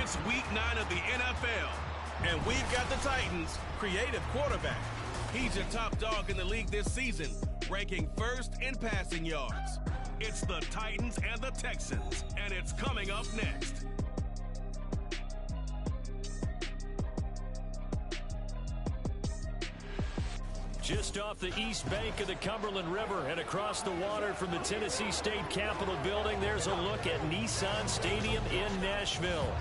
It's week 9 of the NFL, and we've got the Titans' creative quarterback. He's your top dog in the league this season, ranking first in passing yards. It's the Titans and the Texans, and it's coming up next. Just off the east bank of the Cumberland River and across the water from the Tennessee State Capitol building, there's a look at Nissan Stadium in Nashville.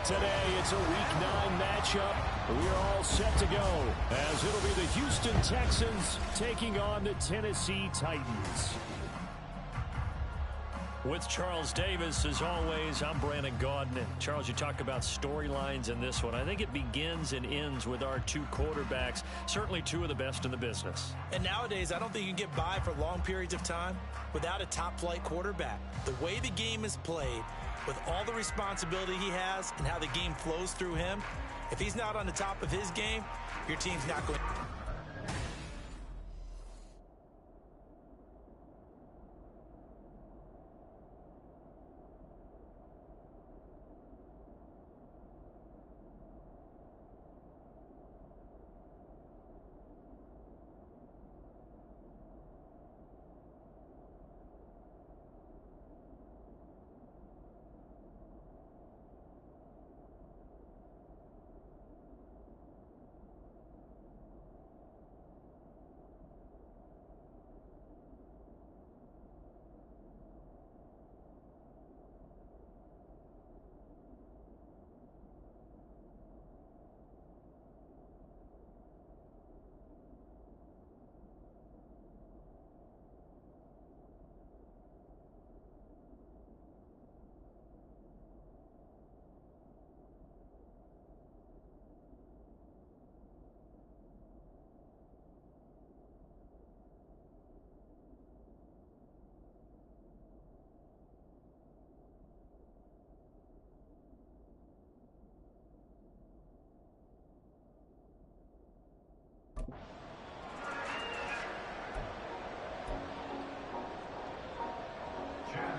Today, it's a Week 9 matchup. We are all set to go, as it'll be the Houston Texans taking on the Tennessee Titans. With Charles Davis, as always, I'm Brandon Gaudin. And Charles, you talk about storylines in this one. I think it begins and ends with our two quarterbacks, certainly two of the best in the business. And nowadays, I don't think you can get by for long periods of time without a top-flight quarterback. The way the game is played, with all the responsibility he has and how the game flows through him, if he's not on the top of his game, your team's not going.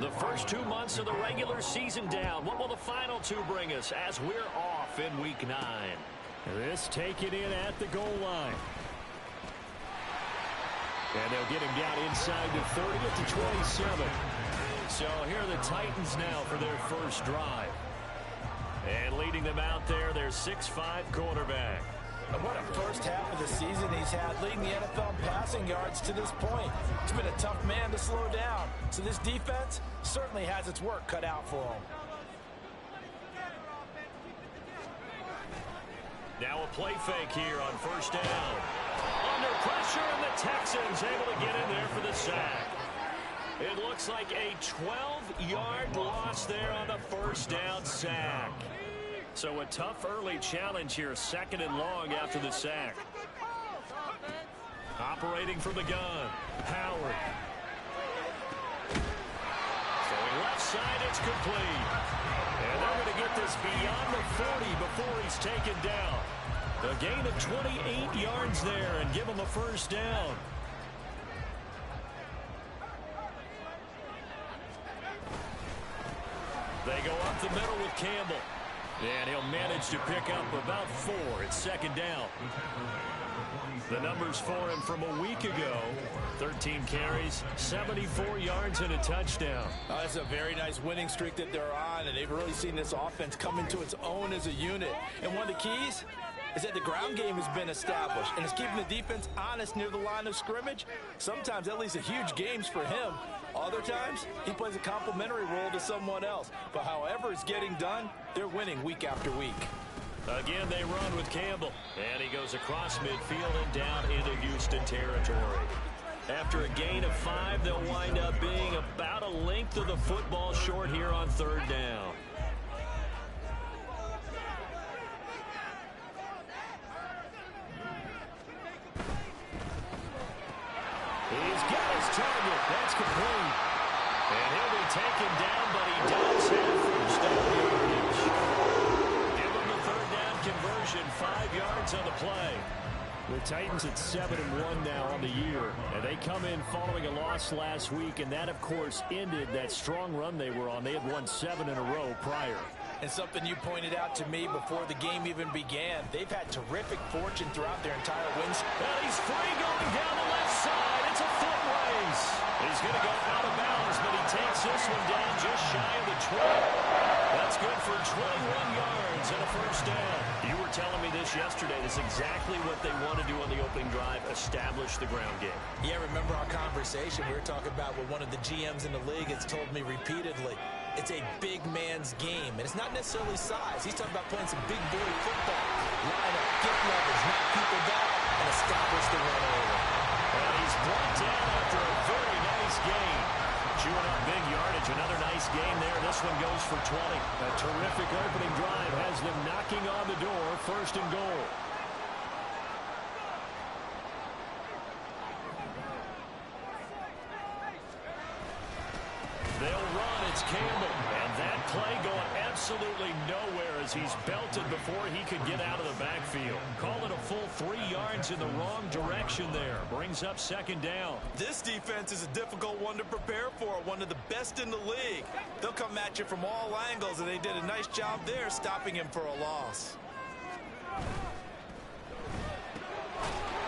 The first 2 months of the regular season down. What will the final two bring us as we're off in Week 9? This taken in at the goal line. And they'll get him down inside the 30 at the 27. So here are the Titans now for their first drive. And leading them out there, their 6'5" quarterback. And what a first half of the season he's had, leading the NFL in passing yards to this point. He's been a tough man to slow down. So this defense certainly has its work cut out for him. Now a play fake here on first down. Under pressure, and the Texans able to get in there for the sack. It looks like a 12-yard loss there on the first down sack. So a tough early challenge here, 2nd and long after the sack. Operating from the gun, Howard. Throwing left side, it's complete. And they're going to get this beyond the 40 before he's taken down. A gain of 28 yards there and give him a first down. They go up the middle with Campbell. And he'll manage to pick up about 4 at 2nd down. The numbers for him from a week ago: 13 carries, 74 yards, and a touchdown. That's a very nice winning streak that they're on, and they've really seen this offense come into its own as a unit. And one of the keys is that the ground game has been established, and it's keeping the defense honest near the line of scrimmage. Sometimes that leads to huge games for him. Other times, he plays a complementary role to someone else. But however it's getting done, they're winning week after week. Again, they run with Campbell. And he goes across midfield and down into Houston territory. After a gain of 5, they'll wind up being about a length of the football short here on 3rd down. He's got his target. That's complete. And he'll be taken down, but he does have first down yardage. Give him the 3rd down conversion, 5 yards on the play. The Titans at 7-1 now on the year. And they come in following a loss last week, and that, of course, ended that strong run they were on. They had won 7 in a row prior. And something you pointed out to me before the game even began, they've had terrific fortune throughout their entire wins. And he's free going down the left side. It's a foot race. He's going to go out of bounds, but he takes this one down just shy of the 20. That's good for 21 yards and a first down. You were telling me this yesterday. This is exactly what they want to do on the opening drive, establish the ground game. Yeah, remember our conversation? We were talking about what one of the GMs in the league has told me repeatedly. It's a big man's game, and it's not necessarily size. He's talking about playing some big boy football. Line up, get leverage, knock people down, and establish the run over. And he's brought down after a very nice game. Chewing up big yardage. Another nice game there. This one goes for 20. A terrific opening drive has them knocking on the door. First and goal. They'll run. It's Campbell. And that play going absolutely nowhere as he's belted before he could get out of the backfield. Call it a full 3 yards in the wrong direction there. Brings up second down. This defense is a difficult one to prepare for. One of the best in the league. They'll come at you from all angles, and they did a nice job there stopping him for a loss.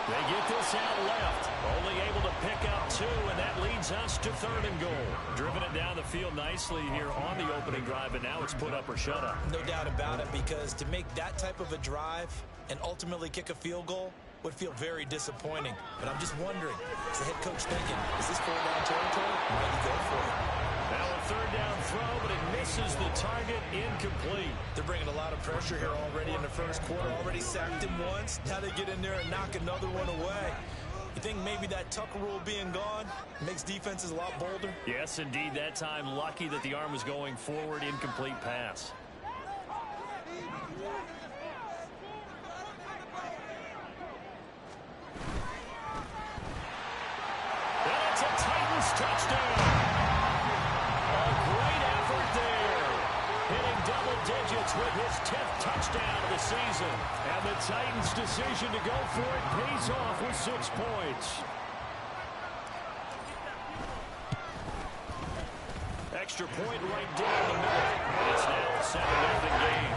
They get this out left. Only able to pick up 2, and that leads us to third and goal. Driven it down the field nicely here on the opening drive, and now it's put up or shut up. No doubt about it, because to make that type of a drive and ultimately kick a field goal would feel very disappointing. But I'm just wondering, is the head coach thinking, is this 4-down territory? Might he go for it? Now a third down throw, but it misses the target. Incomplete. They're bringing a lot of pressure here already in the first quarter. Already sacked him once. Now they get in there and knock another one away. You think maybe that Tucker rule being gone makes defenses a lot bolder? Yes, indeed. That time, lucky that the arm was going forward. Incomplete pass. And it's a Titans touchdown. A great effort there. Hitting double digits with his 10th touchdown of the season. And the Titans' decision to go for it pays off with 6 points. Extra point right down the middle. And it's now a 7-0 game.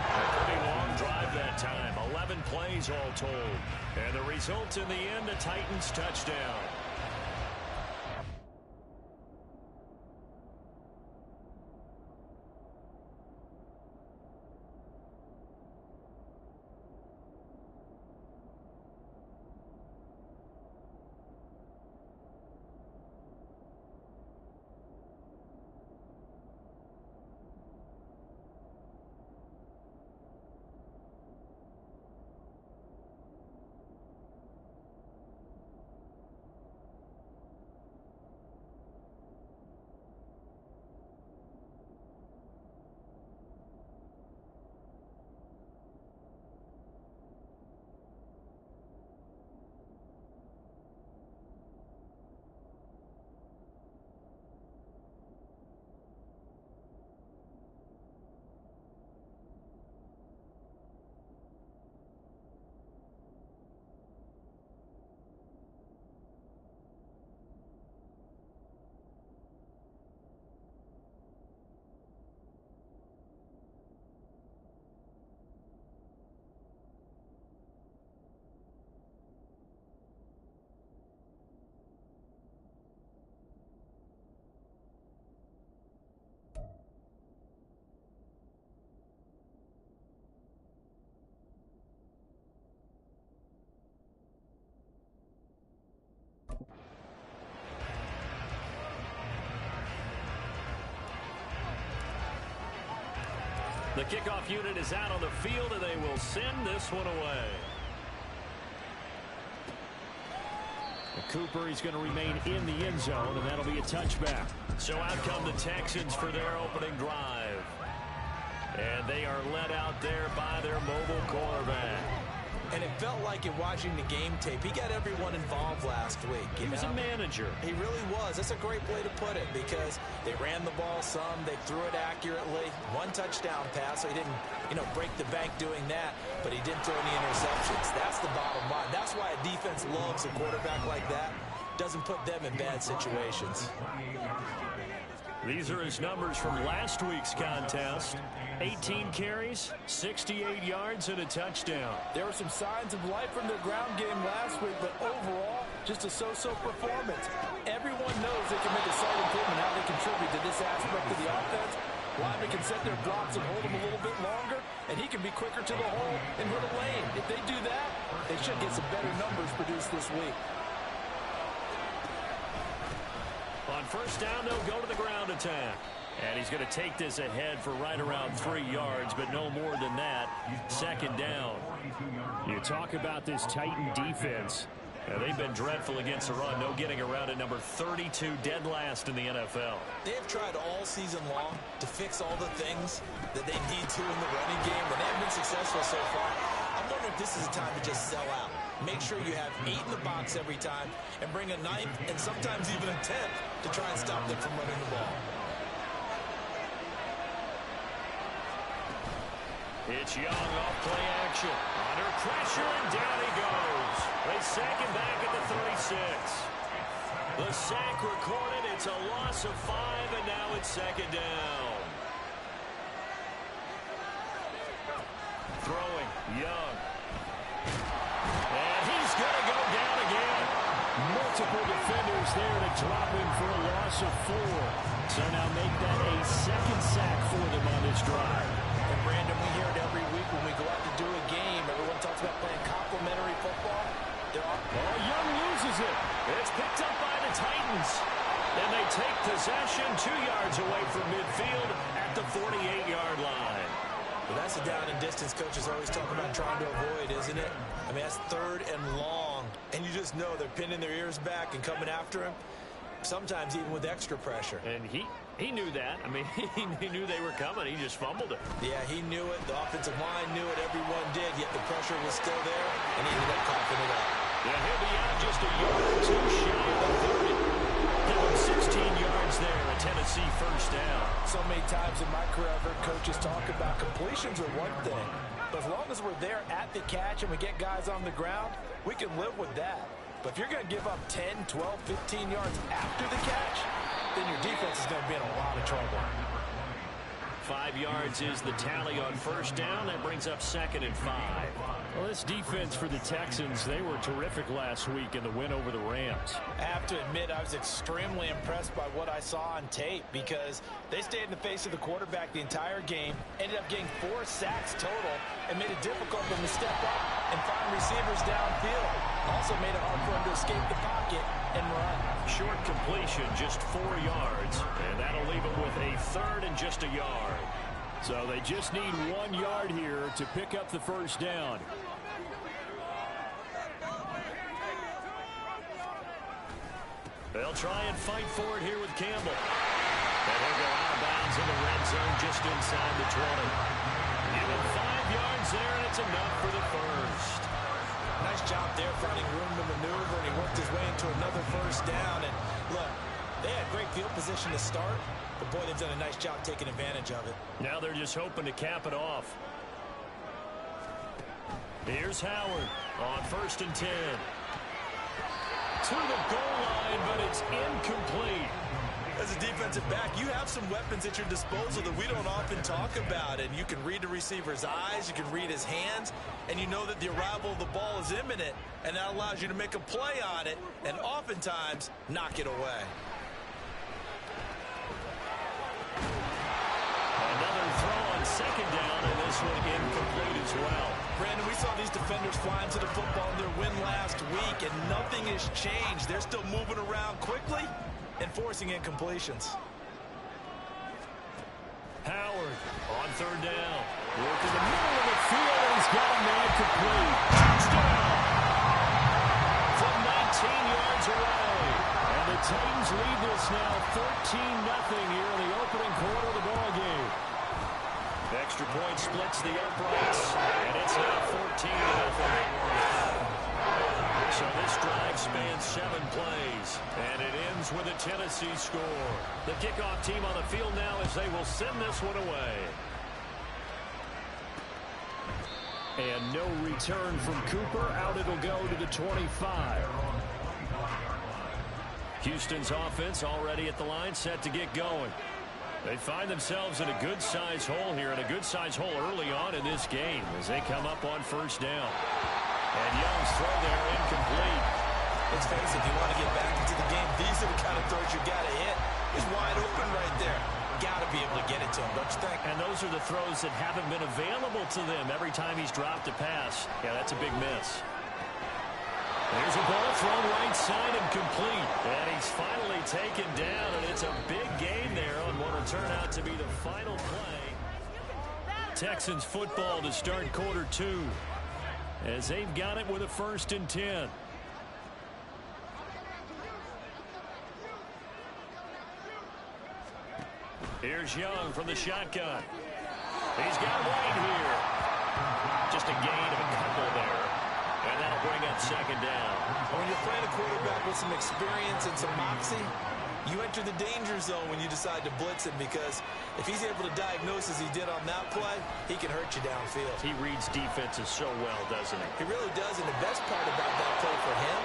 A pretty long drive that time. 11 plays all told. And the result in the end, a Titans touchdown. The kickoff unit is out on the field, and they will send this one away. Cooper, he's going to remain in the end zone, and that'll be a touchback. So out come the Texans for their opening drive. And they are led out there by their mobile quarterback. And it felt like in watching the game tape, he got everyone involved last week. He was a manager. He really was. That's a great way to put it, because they ran the ball some, they threw it accurately. 1 touchdown pass, so he didn't, break the bank doing that, but he didn't throw any interceptions. That's the bottom line. That's why a defense loves a quarterback like that. Doesn't put them in bad situations. These are his numbers from last week's contest. 18 carries, 68 yards, and a touchdown. There were some signs of life from their ground game last week, but overall, just a so-so performance. Everyone knows they can make a slight improvement how they contribute to this aspect of the offense. Linemen can set their blocks and hold him a little bit longer, and he can be quicker to the hole and hit a lane. If they do that, they should get some better numbers produced this week. On first down, they'll go to the ground attack. And he's going to take this ahead for right around 3 yards, but no more than that. Second down. You talk about this Titan defense. They've been dreadful against the run. No getting around at number 32, dead last in the NFL. They have tried all season long to fix all the things that they need to in the running game, and they have been successful so far. I'm wondering if this is a time to just sell out. Make sure you have 8 in the box every time and bring a 9th and sometimes even a 10th to try and stop them from running the ball. It's Young off play action. Under pressure, and down he goes. They sack him back at the 36. The sack recorded. It's a loss of 5, and now it's second down. Throwing, Young. And he's going to go down again. Multiple defenders there to drop him for a loss of 4. So now make that a second sack for them on this drive. And Brandon, we hear it every week when we go out to do a game. Everyone talks about playing complementary football. Young loses it. It's picked up by the Titans. And they take possession 2 yards away from midfield at the 48-yard line. Well, that's the down and distance coaches always talk about trying to avoid, isn't it? I mean, that's 3rd and long. And you just know they're pinning their ears back and coming after him, sometimes even with extra pressure. And he knew that. I mean, he knew they were coming. He just fumbled it. Yeah, he knew it. The offensive line knew it. Everyone did, yet the pressure was still there, and he ended up coughing it up. Yeah, he'll be out just a yard or 2 shy of the 30. Give him 16 yards there, a Tennessee first down. So many times in my career, I've heard coaches talk about completions are one thing, but as long as we're there at the catch and we get guys on the ground, we can live with that. But if you're going to give up 10, 12, 15 yards after the catch, then your defense is going to be in a lot of trouble. 5 yards is the tally on first down. That brings up 2nd and 5. Well, this defense for the Texans, they were terrific last week in the win over the Rams. I have to admit, I was extremely impressed by what I saw on tape because they stayed in the face of the quarterback the entire game, ended up getting 4 sacks total, and made it difficult for them to step up and find receivers downfield. Also made it hard for them to escape the pocket and run. Short completion, just 4 yards, and that'll leave them with a 3rd and just a yard. So they just need 1 yard here to pick up the first down. They'll try and fight for it here with Campbell. And he'll go out of bounds in the red zone just inside the 20. Give him 5 yards there, and it's enough for the first. Nice job there finding room to maneuver, and he worked his way into another first down. And look, they had great field position to start, but boy, they've done a nice job taking advantage of it. Now they're just hoping to cap it off. Here's Howard on 1st and 10. To the goal line, but it's incomplete. As a defensive back, you have some weapons at your disposal that we don't often talk about. And you can read the receiver's eyes, you can read his hands, and you know that the arrival of the ball is imminent, and that allows you to make a play on it and oftentimes knock it away. Another throw on 2nd down, and this one incomplete as well. Brandon, we saw these defenders flying to the football in their win last week, and nothing has changed. They're still moving around quickly and forcing incompletions. Howard on 3rd down. Work in the middle of the field, and he's got a man complete. Touchdown! From 19 yards away. And the Titans lead this now 13-0 here in the opening quarter of the ball game. Extra point splits the uprights, and it's now 14-0. So this drive spans 7 plays, and it ends with a Tennessee score. The kickoff team on the field now as they will send this one away. And no return from Cooper. Out it'll go to the 25. Houston's offense already at the line, set to get going. They find themselves in a good-sized hole here, and a good-sized hole early on in this game as they come up on first down. And Young's throw there incomplete. Let's face it, if you want to get back into the game, these are the kind of throws you got to hit. He's wide open right there. Got to be able to get it to him, don't you think? And those are the throws that haven't been available to them every time he's dropped a pass. Yeah, that's a big miss. There's a ball thrown right side and complete. And he's finally taken down, and it's a big gain there on what will turn out to be the final play. Texans football to start quarter 2 as they've got it with a 1st and 10. Here's Young from the shotgun. He's got White here. Just a gain of a couple there. And that'll bring up 2nd down. When you're playing a quarterback with some experience and some moxie, you enter the danger zone when you decide to blitz him, because if he's able to diagnose as he did on that play, he can hurt you downfield. He reads defenses so well, doesn't he? He really does, and the best part about that play for him,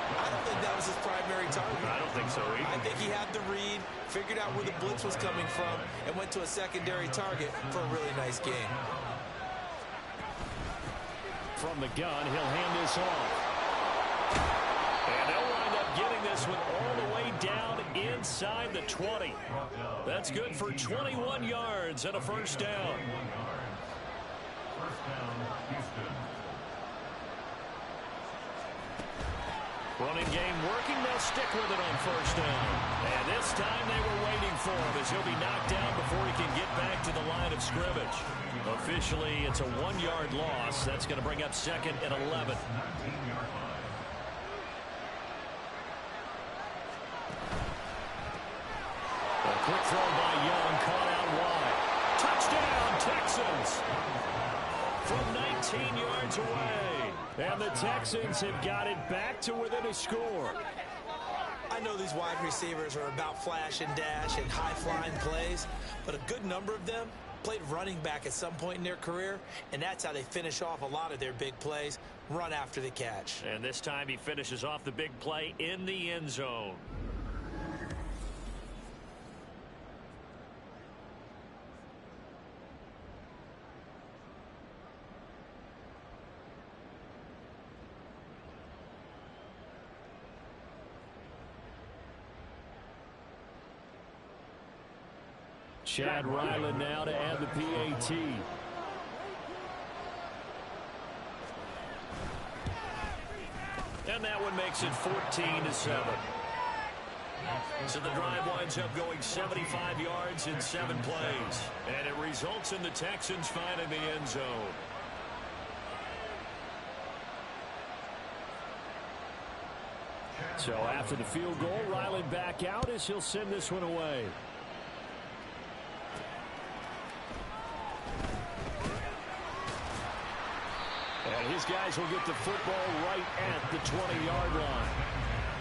I don't think that was his primary target. I don't think so either. I think he had the read, figured out where the blitz was coming from, and went to a secondary target for a really nice game. From the gun, he'll hand this off. And they'll wind up getting this one all the way down inside the 20. That's good for 21 yards and a 1st down. Running game working. They'll stick with it on 1st down. And this time they were waiting for him as he'll be knocked down before he can get back to the line of scrimmage. Officially, it's a 1-yard loss. That's going to bring up 2nd and 11. A quick throw by Young, caught out wide. Touchdown, Texans! From 19 yards away. And the Texans have got it back to within a score. I know these wide receivers are about flash and dash and high-flying plays, but a good number of them played running back at some point in their career, and that's how they finish off a lot of their big plays, run after the catch. And this time he finishes off the big play in the end zone. Chad Ryland now to add the PAT. And that one makes it 14-7. So the drive winds up going 75 yards in 7 plays. And it results in the Texans finding the end zone. So after the field goal, Ryland back out as he'll send this one away. And his guys will get the football right at the 20-yard line.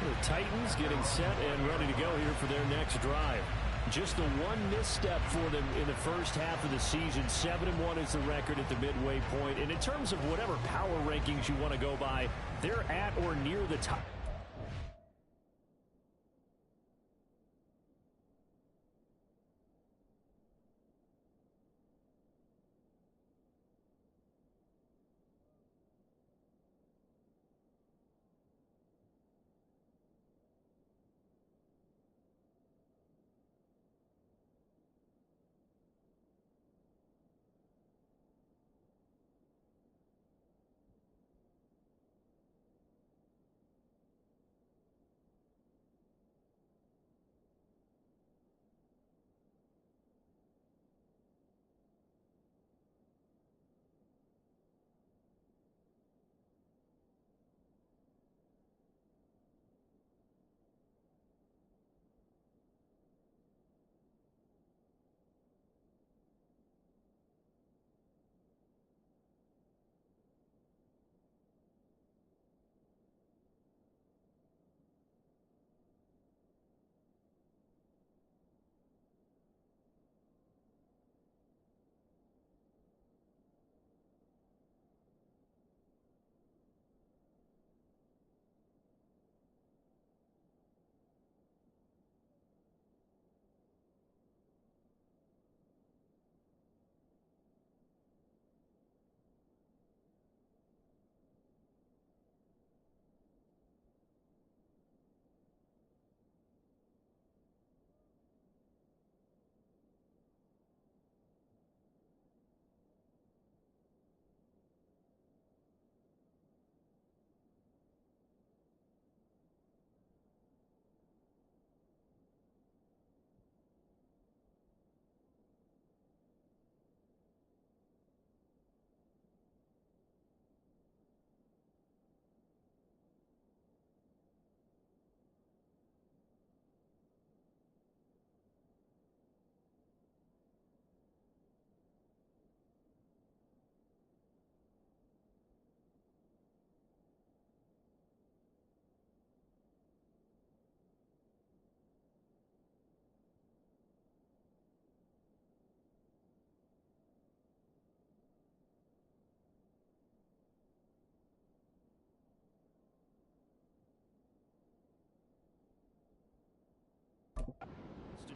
The Titans getting set and ready to go here for their next drive. Just the one misstep for them in the first half of the season. 7-1 is the record at the midway point. And in terms of whatever power rankings you want to go by, they're at or near the top.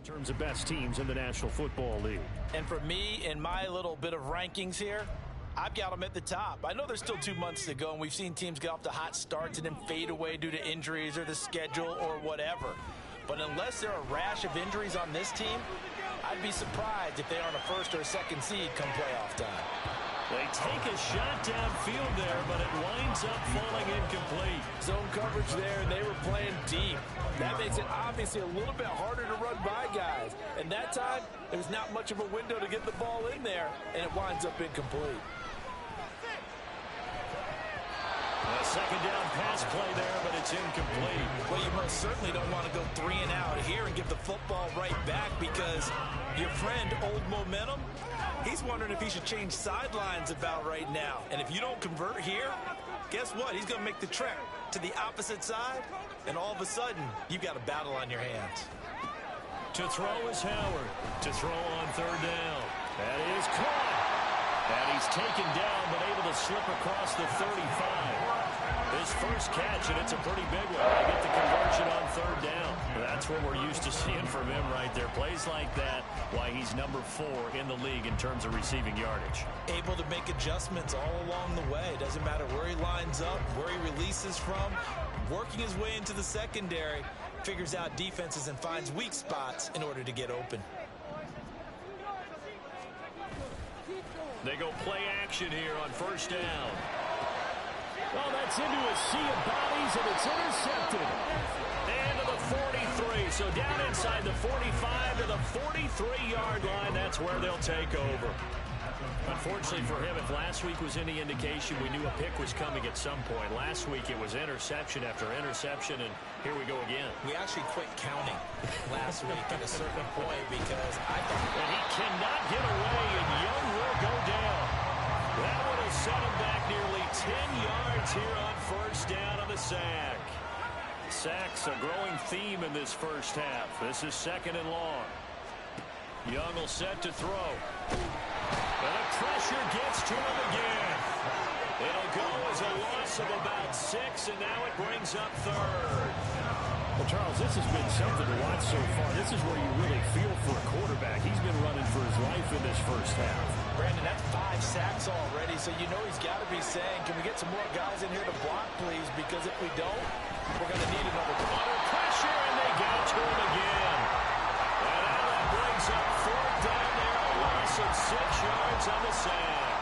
in terms of best teams in the National Football League. And for me, in my little bit of rankings here, I've got them at the top. I know there's still 2 months to go, and we've seen teams get off to hot starts and then fade away due to injuries or the schedule or whatever. But unless there are a rash of injuries on this team, I'd be surprised if they aren't a first or a second seed come playoff time. They take a shot downfield there, but it winds up falling incomplete. Zone coverage there, and they were playing deep. That makes it obviously a little bit harder to run by guys. And that time, there's not much of a window to get the ball in there, and it winds up incomplete. A second down pass play there, but it's incomplete. Well, you most certainly don't want to go 3 and out here and give the football right back because your friend, Old Momentum, he's wondering if he should change sidelines about right now. And if you don't convert here, guess what? He's going to make the trek to the opposite side, and all of a sudden, you've got a battle on your hands. To throw is Howard. To throw on third down. That is caught. And he's taken down, but able to slip across the 35. His first catch, and it's a pretty big one. They get the conversion on third down. That's what we're used to seeing from him right there. Plays like that, why he's number 4 in the league in terms of receiving yardage. Able to make adjustments all along the way. Doesn't matter where he lines up, where he releases from. Working his way into the secondary, figures out defenses and finds weak spots in order to get open. They go play action here on first down. Well, that's into a sea of bodies, and it's intercepted. And to the 43. So down inside the 45 to the 43-yard line. That's where they'll take over. Unfortunately for him, if last week was any indication, we knew a pick was coming at some point. Last week it was interception after interception, and here we go again. We actually quit counting last week at a certain point because I thought... And he cannot get away, and Young will go down. That would have set him back nearly 10 yards here on first down on the sack. Sacks a growing theme in this first half. This is second and long. Young will set to throw. And the pressure gets to him again. It'll go as a loss of about 6, and now it brings up third. Well, Charles, this has been something to watch so far. This is where you really feel for a quarterback. He's been running for his life in this first half. Brandon, that's 5 sacks already, so you know he's got to be saying, can we get some more guys in here to block, please? Because if we don't, we're going to need another under pressure, and they get to him again. And now that brings up fourth down there, a loss of 6 yards on the sack.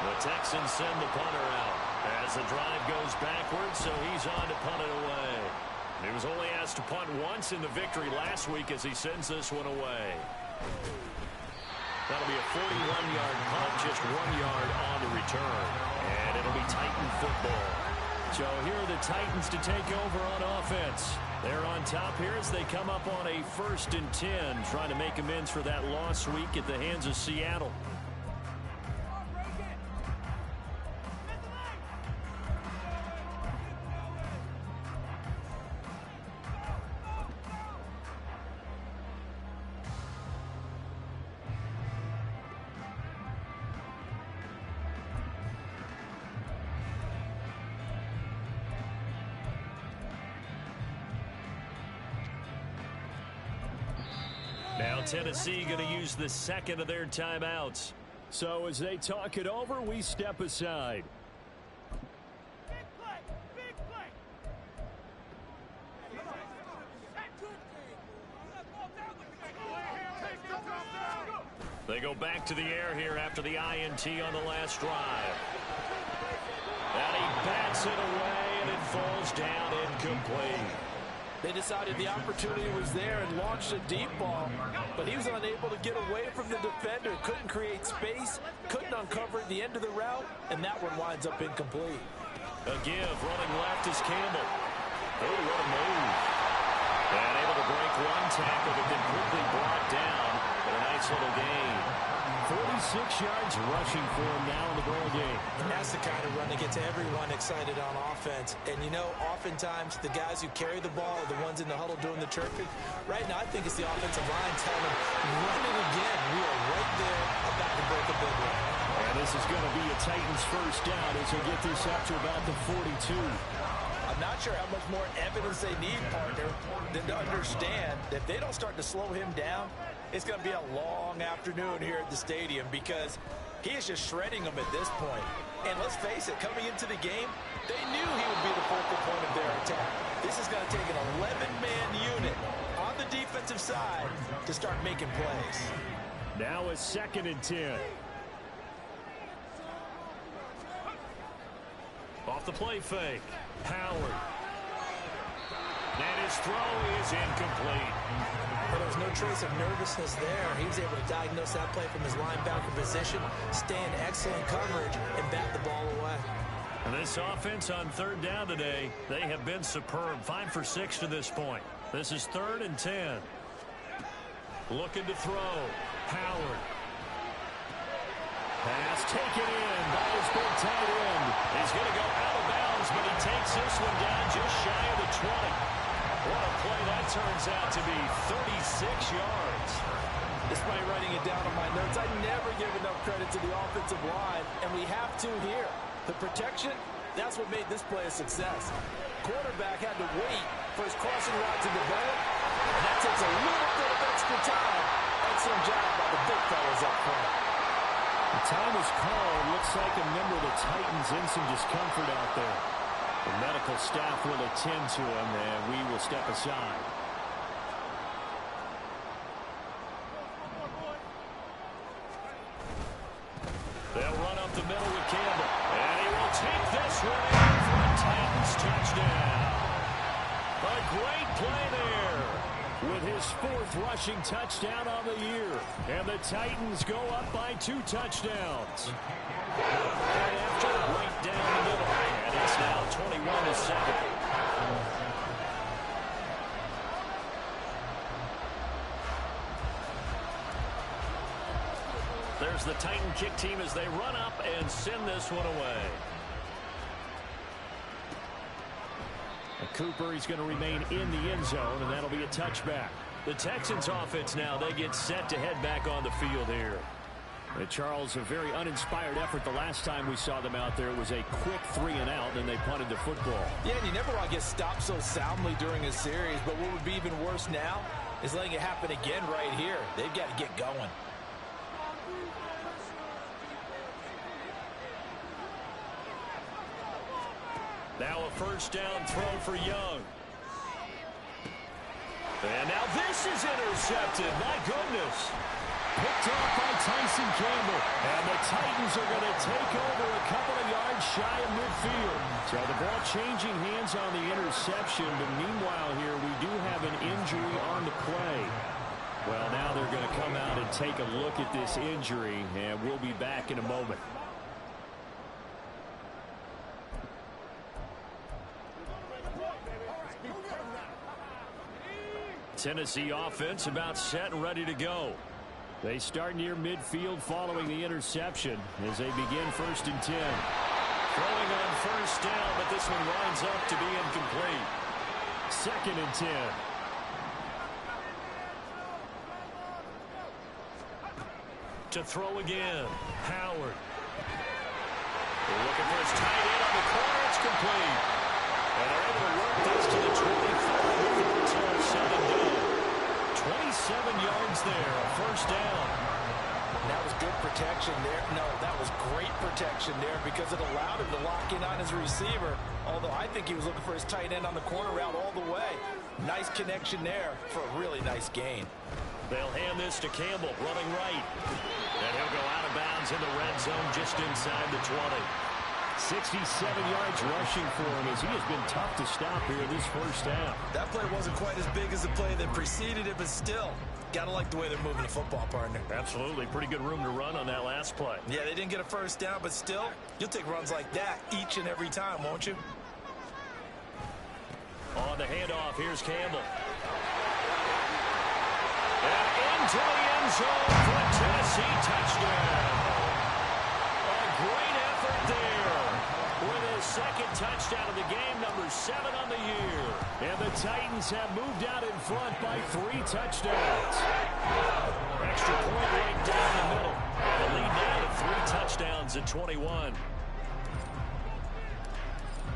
The Texans send the punter out as the drive goes backwards, so he's on to punt it away. He was only asked to punt once in the victory last week as he sends this one away. That'll be a 41-yard punt, just 1 yard on the return. And it'll be Titan football. So here are the Titans to take over on offense. They're on top here as they come up on a 1st and 10, trying to make amends for that lost week at the hands of Seattle. Now Tennessee going to use the second of their timeouts. So as they talk it over, we step aside. They go back to the air here after the INT on the last drive. And he bats it away, and it falls down incomplete. They decided the opportunity was there and launched a deep ball, but he was unable to get away from the defender, couldn't create space, couldn't uncover at the end of the route, and that one winds up incomplete. A give, running left is Campbell. Oh, what a move. And able to break one tackle, but then quickly brought down. But a nice little gain. 46 yards rushing for him now in the ball game. And that's the kind of run that gets everyone excited on offense. And you know, oftentimes the guys who carry the ball are the ones in the huddle doing the chirping. Right now, I think it's the offensive line telling them, run it again. We are right there about to break a big one. And this is going to be a Titans first down as they get this up to about the 42. A not sure how much more evidence they need, partner, than to understand that if they don't start to slow him down, it's going to be a long afternoon here at the stadium because he is just shredding them at this point. And let's face it, coming into the game, they knew he would be the focal point of their attack. This is going to take an 11-man unit on the defensive side to start making plays. Now a 2nd and 10. Off the play fake. Howard. And his throw is incomplete. But there was no trace of nervousness there. He was able to diagnose that play from his linebacker position, stay in excellent coverage, and bat the ball away. And this offense on 3rd down today, they have been superb. 5 for 6 to this point. This is 3rd and 10. Looking to throw. Howard. Pass taken in by his big tight end. He's going to go out of bounds, but he takes this one down just shy of the 20. What a play that turns out to be. 36 yards. Despite writing it down on my notes, I never give enough credit to the offensive line, and we have to here. The protection, that's what made this play a success. Quarterback had to wait for his crossing route to develop. That takes a little bit of extra time. Excellent job by the big fellas up front. The time is called. Looks like a member of the Titans in some discomfort out there. The medical staff will attend to him, and we will step aside. They'll run up the middle with Campbell. And he will take this one in for a Titans touchdown. A great play there. With his 4th rushing touchdown on the year. And the Titans go up by 2 touchdowns. And after, right down the middle. And it's now 21-7. There's the Titan kick team as they run up and send this one away. Cooper, he's going to remain in the end zone, and that'll be a touchback. The Texans offense now, they get set to head back on the field here. Charles, a very uninspired effort. The last time we saw them out there was a quick 3 and out, and they punted the football. Yeah, and you never want to get stopped so soundly during a series, but what would be even worse now is letting it happen again right here. They've got to get going. Now a 1st down throw for Young. And now this is intercepted. My goodness. Picked off by Tyson Campbell. And the Titans are going to take over a couple of yards shy of midfield. So the ball changing hands on the interception. But meanwhile here, we do have an injury on the play. Well, now they're going to come out and take a look at this injury. And we'll be back in a moment. Tennessee offense about set and ready to go. They start near midfield following the interception as they begin 1st and 10. Throwing on 1st down, but this one winds up to be incomplete. 2nd and 10. To throw again. Howard. They're looking for his tight end on the corner. It's complete. And they're able to work this to the 25 until 7 down. 27 yards there, a 1st down. That was good protection there. No, that was great protection there because it allowed him to lock in on his receiver, although I think he was looking for his tight end on the corner route all the way. Nice connection there for a really nice gain. They'll hand this to Campbell, running right. And he'll go out of bounds in the red zone just inside the 20. 67 yards rushing for him as he has been tough to stop here this 1st half. That play wasn't quite as big as the play that preceded it, but still, got to like the way they're moving the football, partner. Absolutely. Pretty good room to run on that last play. Yeah, they didn't get a 1st down, but still, you'll take runs like that each and every time, won't you? On the handoff, here's Campbell. And into the end zone for a Tennessee touchdown. A great effort there. With his 2nd touchdown of the game, number 7 on the year. And the Titans have moved out in front by 3 touchdowns. Extra point right down the middle. The lead now to 3 touchdowns at 21.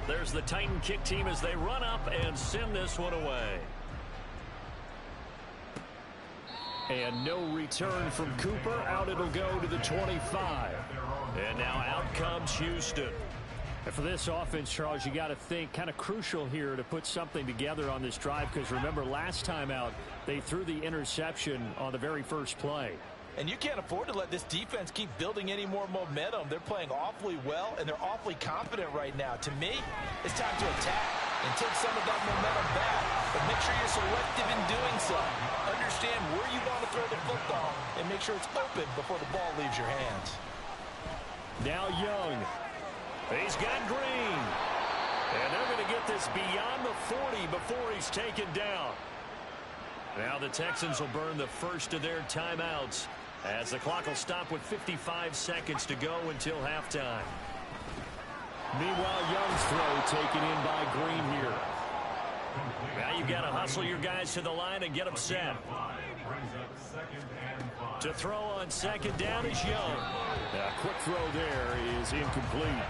There's the Titan kick team as they run up and send this one away. And no return from Cooper. Out it'll go to the 25. And now out comes Houston. And for this offense, Charles, you got to think kind of crucial here to put something together on this drive, because remember last time out they threw the interception on the very first play. And you can't afford to let this defense keep building any more momentum. They're playing awfully well, and they're awfully confident right now. To me, it's time to attack and take some of that momentum back, but make sure you're selective in doing so. Understand where you want to throw the football and make sure it's open before the ball leaves your hands. Now Young. He's got Green. And they're going to get this beyond the 40 before he's taken down. Now the Texans will burn the first of their timeouts as the clock will stop with 55 seconds to go until halftime. Meanwhile, Young's throw taken in by Green here. Now you've got to hustle your guys to the line and get them set. To throw on second down is Young. A quick throw there is incomplete.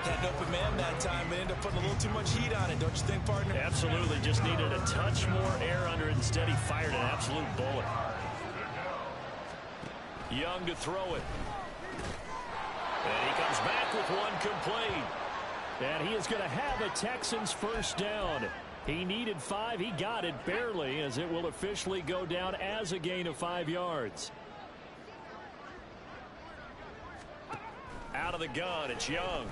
Had an open man that time, but ended up putting a little too much heat on it, don't you think, partner? Absolutely. Just needed a touch more air under it. Instead, he fired an absolute bullet. Young to throw it. And he comes back with one complete. And he is going to have a Texans first down. He needed 5. He got it barely, as it will officially go down as a gain of 5 yards. Out of the gun, it's Young.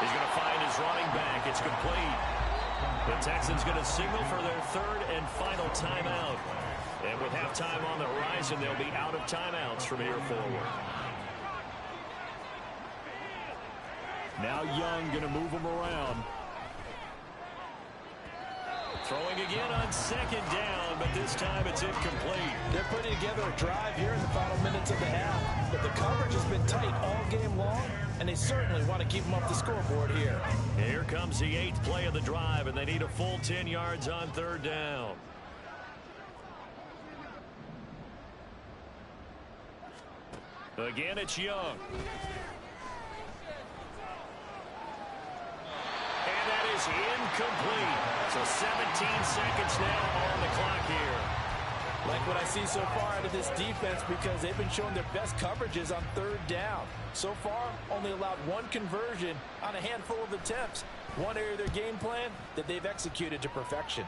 He's going to find his running back. It's complete. The Texans going to signal for their third and final timeout. And with halftime on the horizon, they'll be out of timeouts from here forward. Now Young going to move him around. Throwing again on second down, but this time it's incomplete. They're putting together a drive here in the final minutes of the half. But the coverage has been tight all game long, and they certainly want to keep them off the scoreboard here. Here comes the 8th play of the drive, and they need a full 10 yards on third down. Again, it's Young. And that is incomplete. So 17 seconds now on the clock here. Like what I see so far out of this defense, because they've been showing their best coverages on third down. So far, only allowed one conversion on a handful of attempts. One area of their game plan that they've executed to perfection.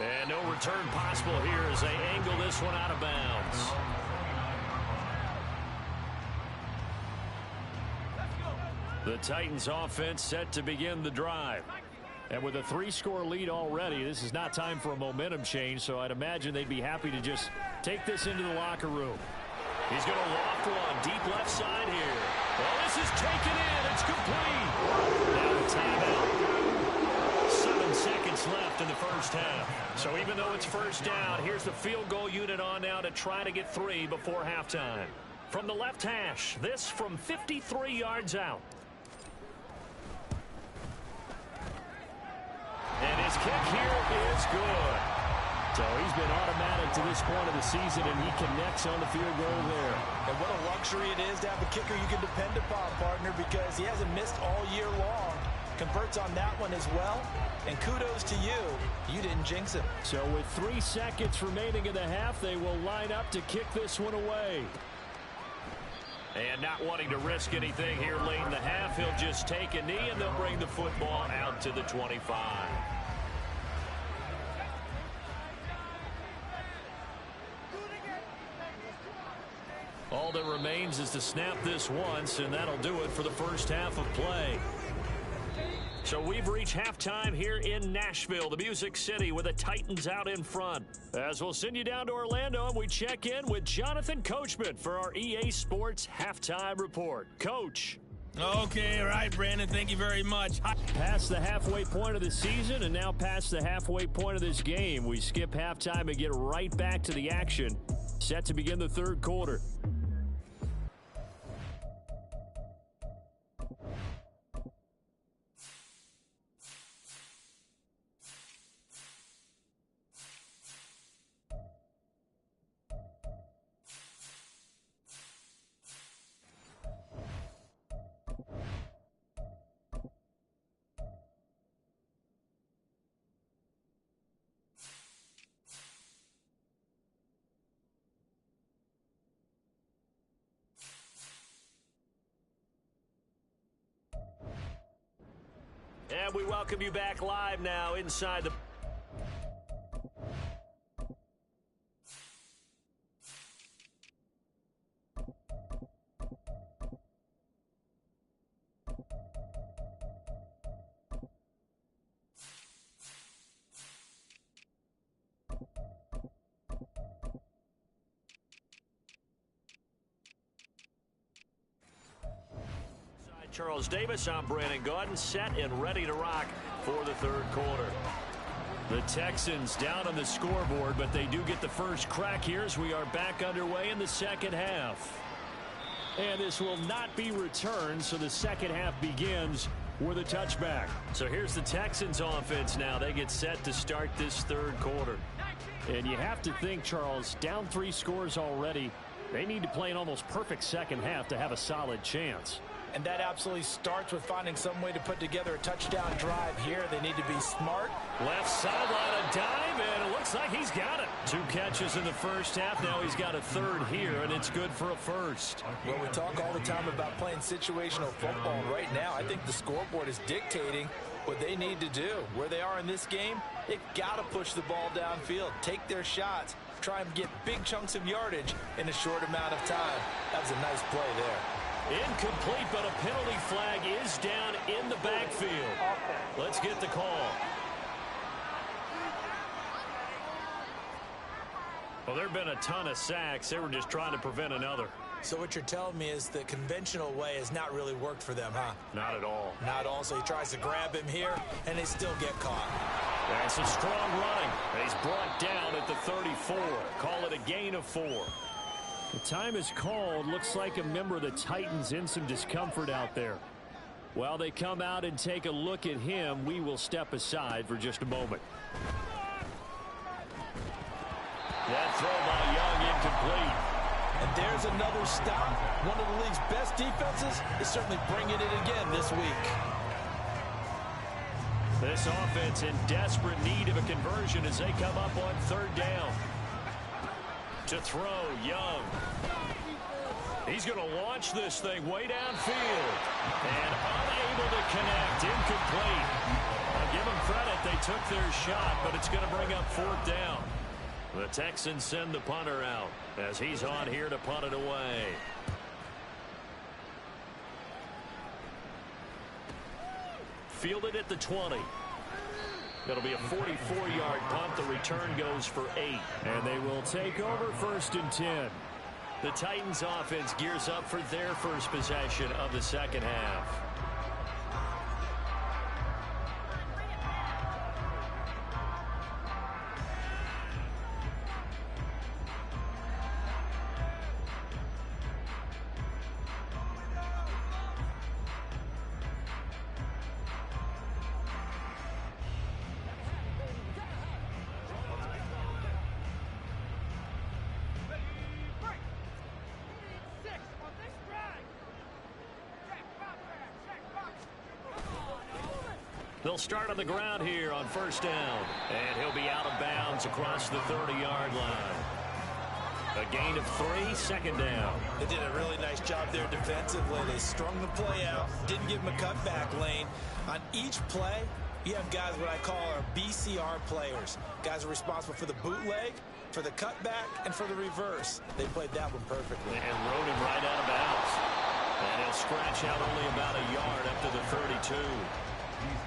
And no return possible here as they angle this one out of bounds. The Titans offense set to begin the drive. And with a 3-score lead already, this is not time for a momentum change, so I'd imagine they'd be happy to just take this into the locker room. He's going to loft one deep left side here. Oh, this is taken in. It's complete. Now a timeout. 7 seconds left in the first half. So even though it's first down, here's the field goal unit on now to try to get 3 before halftime. From the left hash, this from 53 yards out. And his kick here is good. So he's been automatic to this point of the season, and he connects on the field goal there. And what a luxury it is to have a kicker you can depend upon, partner, because he hasn't missed all year long. Converts on that one as well. And kudos to you. You didn't jinx him. So with 3 seconds remaining in the half, they will line up to kick this one away. And not wanting to risk anything here late in the half, he'll just take a knee, and they'll bring the football out to the 25. All that remains is to snap this once, and that'll do it for the first half of play. So we've reached halftime here in Nashville, the Music City, with the Titans out in front. As we'll send you down to Orlando, and we check in with Jonathan Coachman for our EA Sports Halftime Report. Coach. Okay, all right, Brandon, thank you very much. Past the halfway point of the season and now past the halfway point of this game. We skip halftime and get right back to the action. Set to begin the third quarter. And we welcome you back live now inside the... Charles Davis, I'm Brandon Gaudin, set and ready to rock for the third quarter. The Texans down on the scoreboard, but they do get the first crack here as we are back underway in the second half. And this will not be returned, so the second half begins with a touchback. So here's the Texans offense now. They get set to start this third quarter. And you have to think, Charles, down 3 scores already. They need to play an almost perfect second half to have a solid chance. And that absolutely starts with finding some way to put together a touchdown drive here. They need to be smart. Left sideline, a dive, and it looks like he's got it. 2 catches in the first half. Now he's got a third here, and it's good for a first. Well, we talk all the time about playing situational football. And right now, I think the scoreboard is dictating what they need to do. Where they are in this game, they've got to push the ball downfield, take their shots, try and get big chunks of yardage in a short amount of time. That was a nice play there. Incomplete, but a penalty flag is down in the backfield. Let's get the call. Well, there have been a ton of sacks. They were just trying to prevent another. So what you're telling me is the conventional way has not really worked for them, huh? Not at all. Not all. So he tries to grab him here, and they still get caught. That's a strong running. He's brought down at the 34. Call it a gain of 4. The time is called. Looks like a member of the Titans in some discomfort out there. While they come out and take a look at him, we will step aside for just a moment. That throw by Young incomplete. And there's another stop. One of the league's best defenses is certainly bringing it again this week. This offense in desperate need of a conversion as they come up on third down. To throw, Young. He's going to launch this thing way downfield. And unable to connect. Incomplete. I'll give them credit. They took their shot, but it's going to bring up fourth down. The Texans send the punter out as he's on here to punt it away. Fielded at the 20. It'll be a 44-yard punt. The return goes for 8. And they will take over 1st and 10. The Titans offense gears up for their first possession of the second half. They'll start on the ground here on 1st down. And he'll be out of bounds across the 30-yard line. A gain of 3, 2nd down. They did a really nice job there defensively. They strung the play out, didn't give him a cutback lane. On each play, you have guys what I call our BCR players. Guys are responsible for the bootleg, for the cutback, and for the reverse. They played that one perfectly. And rode him right out of bounds. And he'll scratch out only about a yard up to the 32.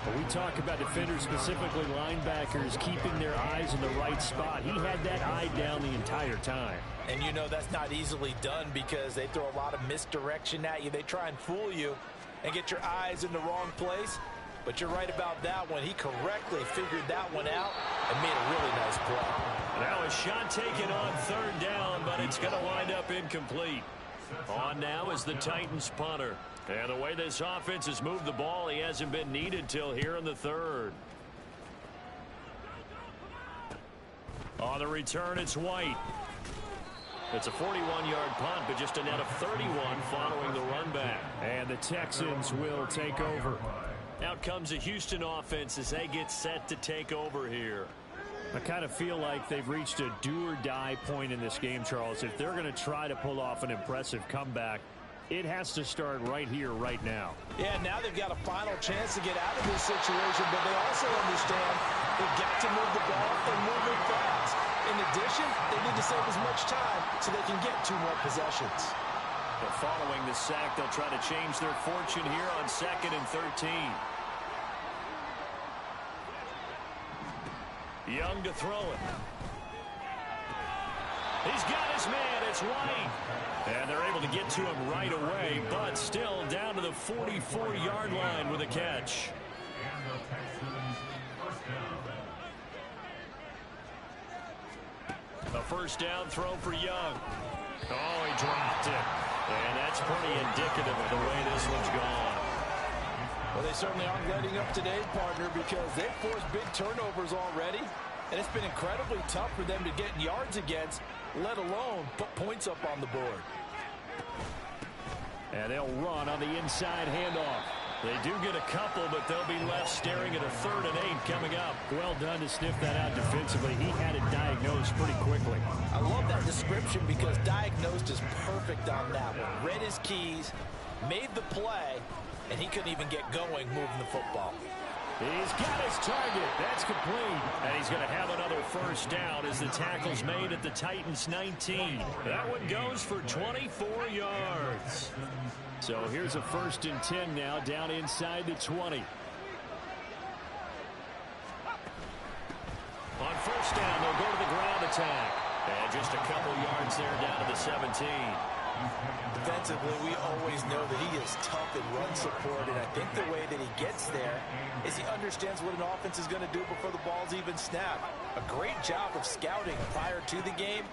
When we talk about defenders, specifically linebackers, keeping their eyes in the right spot. He had that eye down the entire time. And you know that's not easily done because they throw a lot of misdirection at you. They try and fool you and get your eyes in the wrong place. But you're right about that one. He correctly figured that one out and made a really nice play. Now a shot taken on 3rd down, but it's going to wind up incomplete. On now is the Titans punter. And the way this offense has moved the ball, he hasn't been needed till here in the 3rd. On the return, it's White. It's a 41-yard punt, but just a net of 31 following the run back. And the Texans will take over. Out comes the Houston offense as they get set to take over here. I kind of feel like they've reached a do-or-die point in this game, Charles. If they're going to try to pull off an impressive comeback, It has to start right here, right now. Yeah, now they've got a final chance to get out of this situation, but they also understand they've got to move the ball and move it fast. In addition, they need to save as much time so they can get 2 more possessions. But following the sack, they'll try to change their fortune here on 2nd and 13. Young to throw it. He's got his man. It's White. And they're able to get to him right away, but still down to the 44-yard line with a catch. A first down throw for Young. Oh, he dropped it. And that's pretty indicative of the way this one's gone. Well, they certainly aren't letting up today, partner, because they've forced big turnovers already. And it's been incredibly tough for them to get yards against, let alone put points up on the board. And they'll run on the inside handoff. They do get a couple, but they'll be left staring at a 3rd and 8 coming up. Well done to sniff that out defensively. He had it diagnosed pretty quickly. I love that description because diagnosed is perfect on that one. Read his keys, made the play, and he couldn't even get going moving the football. He's got his target. That's complete. And he's going to have another first down as the tackle's made at the Titans' 19. That one goes for 24 yards. So here's a 1st and 10 now, down inside the 20. On first down, they'll go to the ground attack. And just a couple yards there down to the 17. Defensively, we always know that he is tough in run support, and I think the way that he gets there is he understands what an offense is going to do before the ball's even snapped. A great job of scouting prior to the game,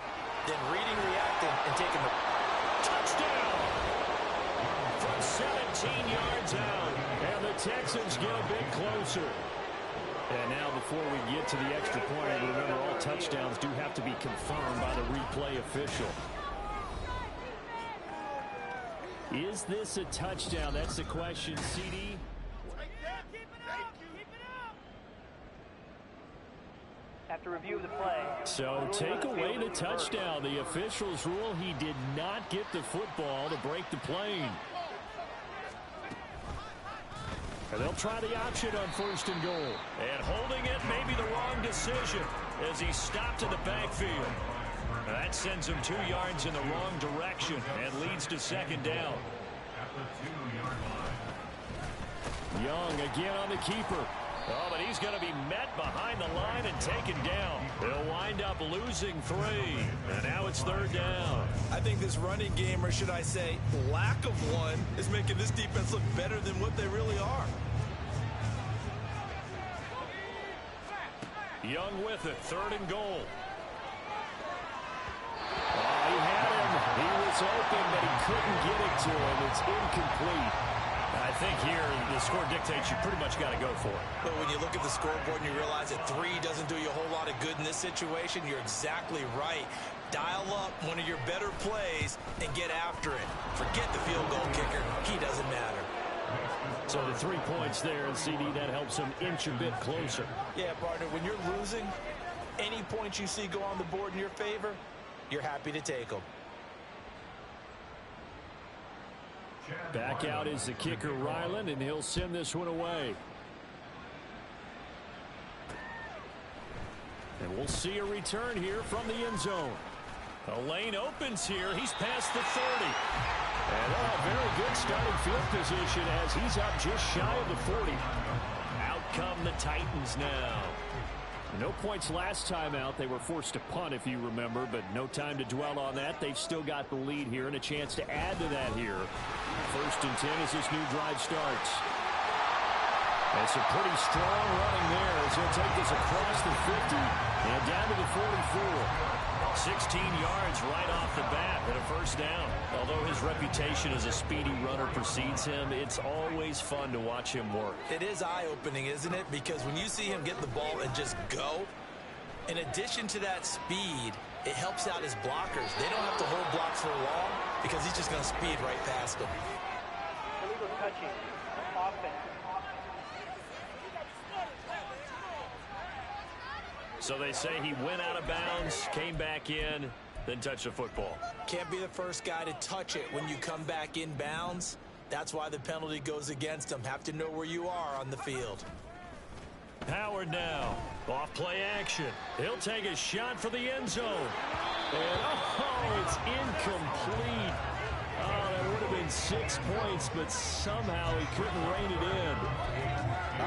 then reading, reacting, and taking the touchdown from 17 yards out. And the Texans get a bit closer. And now before we get to the extra point, remember all touchdowns do have to be confirmed by the replay official. Is this a touchdown? That's the question, CD. After review of the play. So take away the touchdown. The officials rule he did not get the football to break the plane. And they'll try the option on 1st and goal. And holding it may be the wrong decision as he stopped in the backfield. That sends him 2 yards in the wrong direction and leads to 2nd down. Young again on the keeper. Oh, but he's going to be met behind the line and taken down. He'll wind up losing 3. And now it's 3rd down. I think this running game, or should I say lack of one, is making this defense look better than what they really are. Young with it, 3rd and goal. He had him. He was open, but he couldn't get it to him. It's incomplete. I think here the score dictates you pretty much got to go for it. But when you look at the scoreboard and you realize that 3 doesn't do you a whole lot of good in this situation, you're exactly right. Dial up one of your better plays and get after it. Forget the field goal kicker. He doesn't matter. So the 3 points there, and CD, that helps him inch a bit closer. Yeah, partner, when you're losing, any points you see go on the board in your favor, you're happy to take them. Back out is the kicker, Ryland, and he'll send this one away. And we'll see a return here from the end zone. A lane opens here. He's past the 30. And they'll have very good starting field position as he's up just shy of the 40. Out come the Titans now. No points last time out. They were forced to punt, if you remember, but no time to dwell on that. They've still got the lead here and a chance to add to that here. 1st and 10 as this new drive starts. That's a pretty strong running there as he'll take this across the 50 and down to the 44. 16 yards right off the bat and a first down. Although his reputation as a speedy runner precedes him, it's always fun to watch him work. It is eye-opening, isn't it? Because when you see him get the ball and just go, in addition to that speed, it helps out his blockers. They don't have to hold blocks for long because he's just going to speed right past them. Illegal touching. Offense. So they say he went out of bounds, came back in, then touch the football. Can't be the first guy to touch it when you come back in bounds. That's why the penalty goes against them. Have to know where you are on the field. Howard now. Off play action. He'll take a shot for the end zone. And, oh, it's incomplete. Oh, that would have been 6 points, but somehow he couldn't rein it in.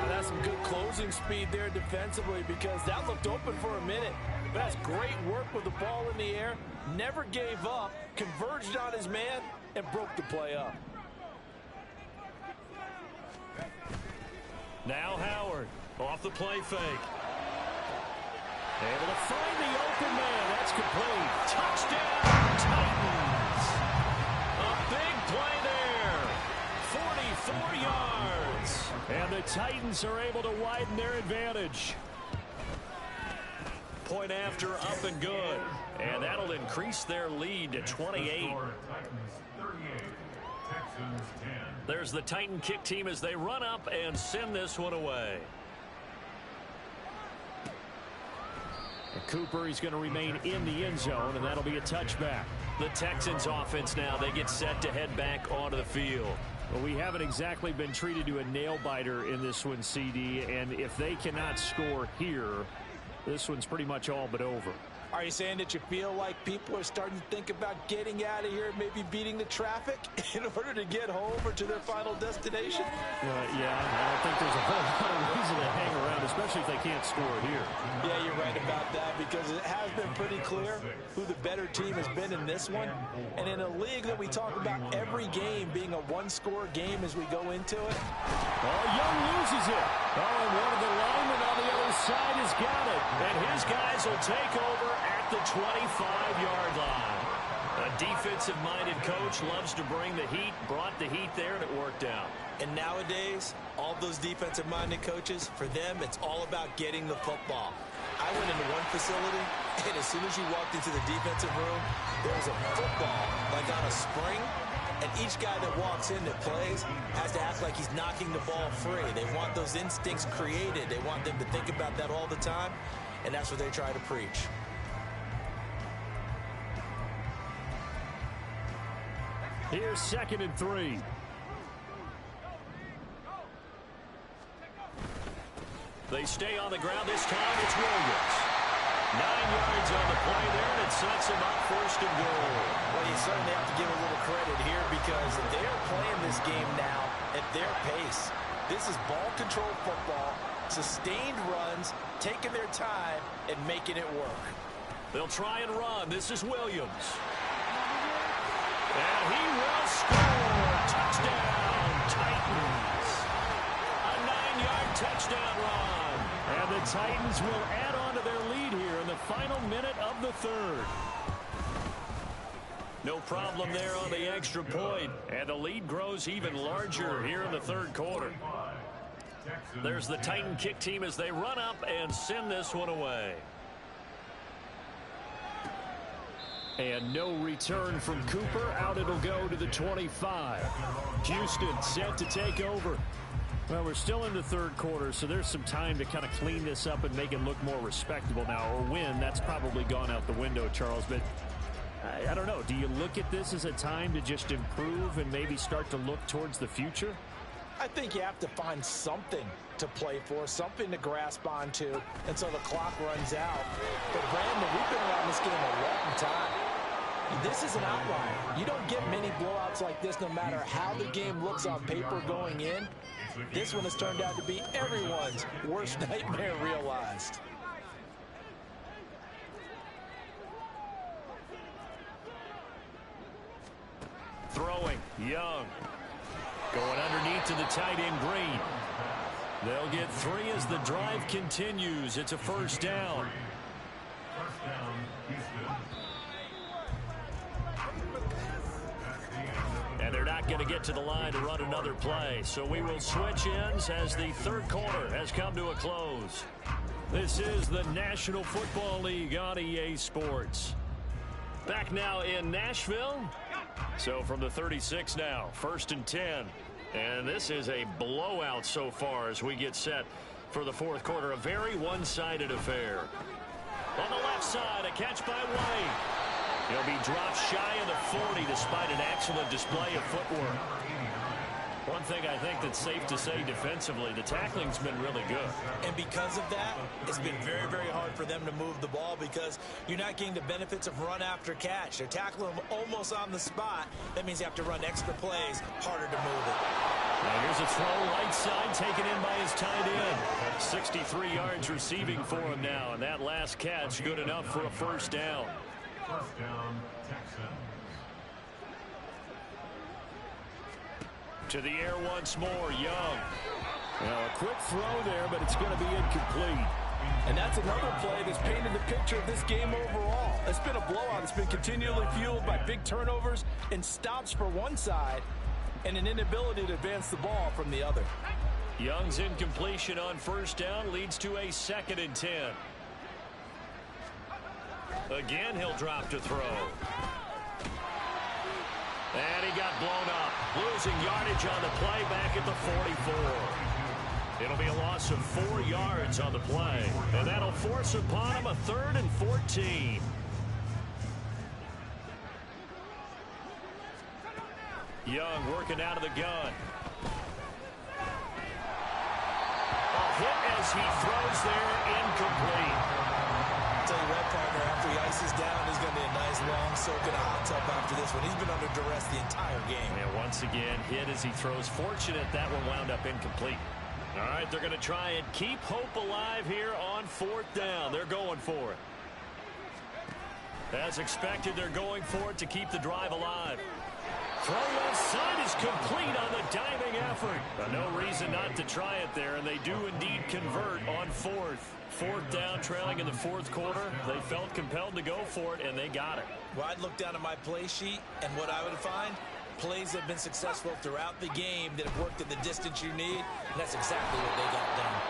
That's some good closing speed there defensively, because that looked open for a minute. That's great work with the ball in the air. Never gave up, converged on his man, and broke the play up. Now Howard, off the play fake. Able to find the open man. That's complete. Touchdown, Titans. A big play there. 44 yards. And the Titans are able to widen their advantage. Point after, up and good. And that'll increase their lead to 28. There's the Titan kick team as they run up and send this one away. And Cooper, he's going to remain in the end zone, and that'll be a touchback. The Texans offense now, they get set to head back onto the field. Well, we haven't exactly been treated to a nail-biter in this one, CD, and if they cannot score here, this one's pretty much all but over. Are you saying that you feel like people are starting to think about getting out of here, maybe beating the traffic in order to get home or to their final destination? Yeah, I don't think there's a whole lot of reason to hang around, especially if they can't score here. Yeah, you're right about that, because it has been pretty clear who the better team has been in this one. And in a league that we talk about every game being a one-score game as we go into it. Oh, Young loses it. Oh, and one of the linemen on the other side has got it. And his guys will take over at the 25-yard line. A defensive-minded coach loves to bring the heat, brought the heat there, and it worked out. And nowadays, all those defensive-minded coaches, for them, it's all about getting the football. I went into one facility, and as soon as you walked into the defensive room, there was a football, like on a spring, and each guy that walks in that plays has to act like he's knocking the ball free. They want those instincts created. They want them to think about that all the time, and that's what they try to preach. Here's 2nd and 3. They stay on the ground this time. It's Williams. 9 yards on the play there, and it sets him up 1st and goal. Well, you certainly have to give a little credit here, because they're playing this game now at their pace. This is ball control football, sustained runs, taking their time and making it work. They'll try and run. This is Williams. And he will score. Touchdown, Titans. A 9-yard touchdown run. And the Titans will add on to their lead here in the final minute of the 3rd. No problem there on the extra point. And the lead grows even larger here in the 3rd quarter. There's the Titan kick team as they run up and send this one away. And no return from Cooper. Out it'll go to the 25. Houston set to take over. Well, we're still in the 3rd quarter, so there's some time to kind of clean this up and make it look more respectable now. Or win, that's probably gone out the window, Charles. But I don't know. Do you look at this as a time to just improve and maybe start to look towards the future? I think you have to find something to play for, something to grasp onto until the clock runs out. But Brandon, we've been around this game a long time. This is an outlier. You don't get many blowouts like this no matter how the game looks on paper going in. This one has turned out to be everyone's worst nightmare realized. Throwing, Young. Going underneath to the tight end, Green. They'll get 3 as the drive continues. It's a 1st down. And they're not going to get to the line to run another play. So we will switch ends as the 3rd quarter has come to a close. This is the National Football League on EA Sports. Back now in Nashville. So from the 36 now, 1st and 10. And this is a blowout so far as we get set for the 4th quarter. A very one-sided affair. On the left side, a catch by White. He'll be dropped shy of the 40 despite an excellent display of footwork. One thing I think that's safe to say defensively, the tackling's been really good. And because of that, it's been very, very hard for them to move the ball because you're not getting the benefits of run after catch. They're tackling them almost on the spot. That means you have to run extra plays, harder to move it. Now here's a throw, right side, taken in by his tight end. 63 yards receiving for him now, and that last catch good enough for a first down. First down, Texans. To the air once more, Young. Well, a quick throw there, but it's going to be incomplete. And that's another play that's painted the picture of this game overall. It's been a blowout. It's been continually fueled by big turnovers and stops for one side and an inability to advance the ball from the other. Young's incompletion on first down leads to a 2nd and 10. Again, he'll drop to throw. And he got blown up, losing yardage on the play back at the 44. It'll be a loss of 4 yards on the play, and that'll force upon him a 3rd and 14. Young working out of the gun. A hit as he throws there, incomplete. I'll tell you what, partner, after he ices down, he's going to be a nice long soak in a hot tub after this one. He's been under duress the entire game. And once again, hit as he throws. Fortunate that one wound up incomplete. All right, they're going to try and keep hope alive here on 4th down. They're going for it. As expected, they're going for it to keep the drive alive. Throw left side is complete on the diving effort. No reason not to try it there, and they do indeed convert on 4th. 4th down, trailing in the 4th quarter. They felt compelled to go for it, and they got it. Well, I'd look down at my play sheet, and what I would find, plays have been successful throughout the game that have worked at the distance you need, and that's exactly what they got done.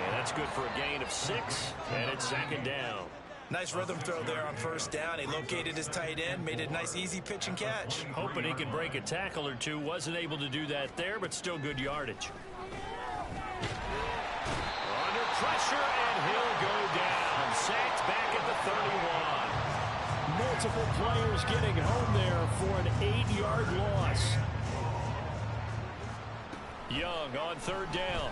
And that's good for a gain of 6, and it's 2nd down. Nice rhythm throw there on first down. He located his tight end, made it a nice easy pitch and catch. Hoping he could break a tackle or two. Wasn't able to do that there, but still good yardage. Under pressure, and he'll go down. Sacked back at the 31. Multiple players getting home there for an 8-yard loss. Young on 3rd down.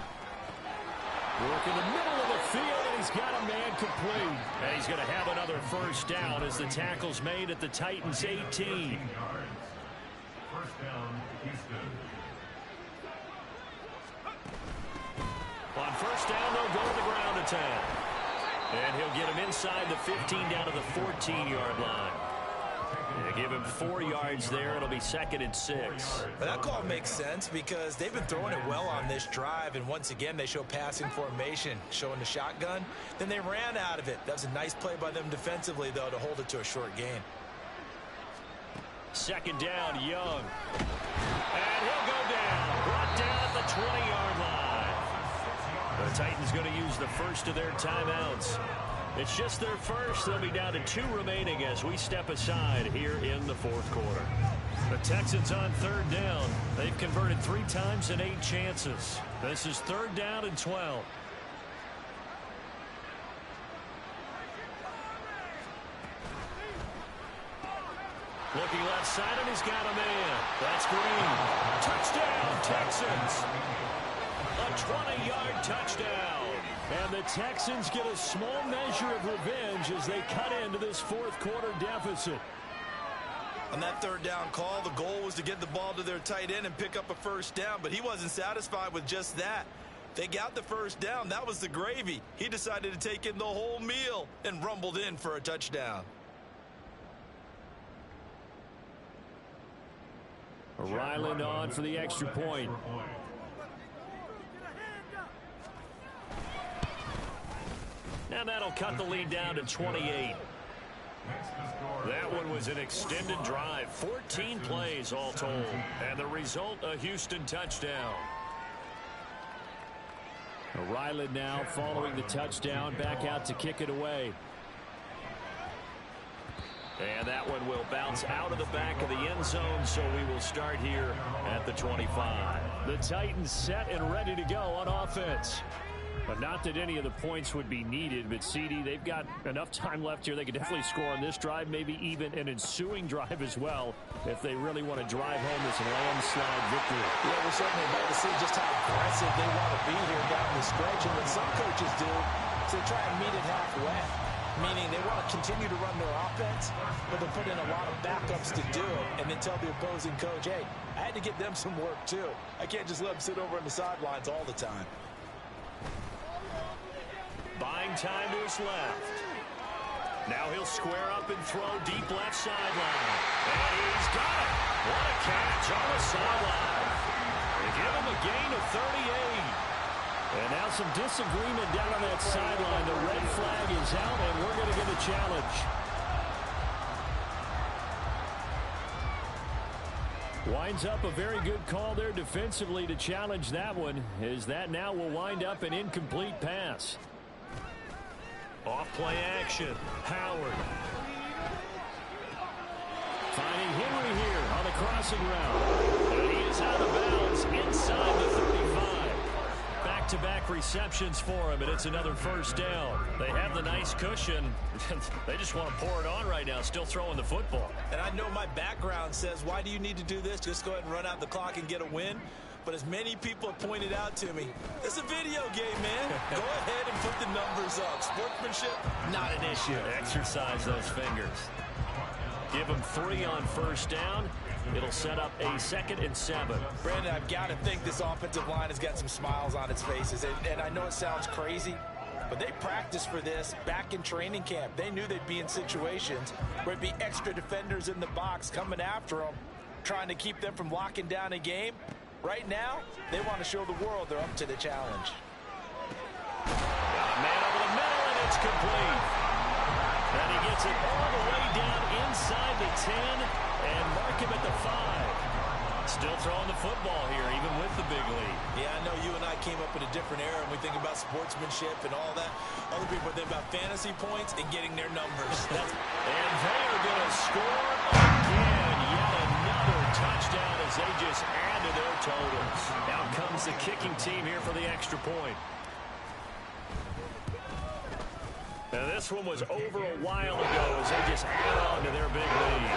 Work in the middle of the field, and he's got a man complete. And he's going to have another first down as the tackle's made at the Titans' 18. First down, Houston. On first down, they'll go to the ground attack. And he'll get him inside the 15 down to the 14-yard line. They give him 4 yards there. It'll be 2nd and 6. But that call makes sense because they've been throwing it well on this drive, and once again they show passing formation, showing the shotgun. Then they ran out of it. That was a nice play by them defensively, though, to hold it to a short gain. 2nd down, Young. And he'll go down. Brought down at the 20-yard line. The Titans going to use the first of their timeouts. It's just their first. They'll be down to 2 remaining as we step aside here in the 4th quarter. The Texans on 3rd down. They've converted 3 times in 8 chances. This is 3rd down and 12. Looking left side, and he's got a man. That's Green. Touchdown, Texans. A 20-yard touchdown. And the Texans get a small measure of revenge as they cut into this 4th quarter deficit. On that 3rd down call, the goal was to get the ball to their tight end and pick up a first down, but he wasn't satisfied with just that. They got the first down. That was the gravy. He decided to take in the whole meal and rumbled in for a touchdown. Ryland on for the extra point. Now that'll cut the lead down to 28. That one was an extended drive. 14 plays all told. And the result, a Houston touchdown. Ryland now following the touchdown, back out to kick it away. And that one will bounce out of the back of the end zone, so we will start here at the 25. The Titans set and ready to go on offense. But not that any of the points would be needed, but CD, they've got enough time left here. They could definitely score on this drive, maybe even an ensuing drive as well, if they really want to drive home this landslide victory. Yeah, we're certainly about to see just how aggressive they want to be here down the stretch. And what some coaches do is they try and meet it halfway, meaning they want to continue to run their offense, but they'll put in a lot of backups to do it, and then tell the opposing coach, hey, I had to give them some work too. I can't just let them sit over on the sidelines all the time. Buying time to his left. Now he'll square up and throw deep left sideline. And he's got it. What a catch on the sideline. They give him a gain of 38. And now some disagreement down on that sideline. The red flag is out, and we're going to get a challenge. Winds up a very good call there defensively to challenge that one, as that now will wind up an incomplete pass. Off play action. Howard. Finding Henry here on the crossing route. And he is out of bounds inside the 35. Back-to-back receptions for him, and it's another first down. They have the nice cushion. They just want to pour it on right now, still throwing the football. And I know my background says, why do you need to do this? Just go ahead and run out the clock and get a win. But as many people have pointed out to me, it's a video game, man. Go ahead and put the numbers up. Sportsmanship, not an issue. Exercise those fingers. Give them 3 on first down. It'll set up a 2nd and 7. Brandon, I've got to think this offensive line has got some smiles on its faces. And I know it sounds crazy, but they practiced for this back in training camp. They knew they'd be in situations where there'd be extra defenders in the box coming after them, trying to keep them from locking down a game. Right now, they want to show the world they're up to the challenge. Got a man over the middle, and it's complete. And he gets it all the way down inside the 10 and mark him at the 5. Still throwing the football here, even with the big lead. Yeah, I know you and I came up in a different era, and we think about sportsmanship and all that. Other people think about fantasy points and getting their numbers. And they are going to score again. Yet another touchdown as they just add to their totals. Out comes the kicking team here for the extra point. Now this one was over a while ago as they just add on to their big lead.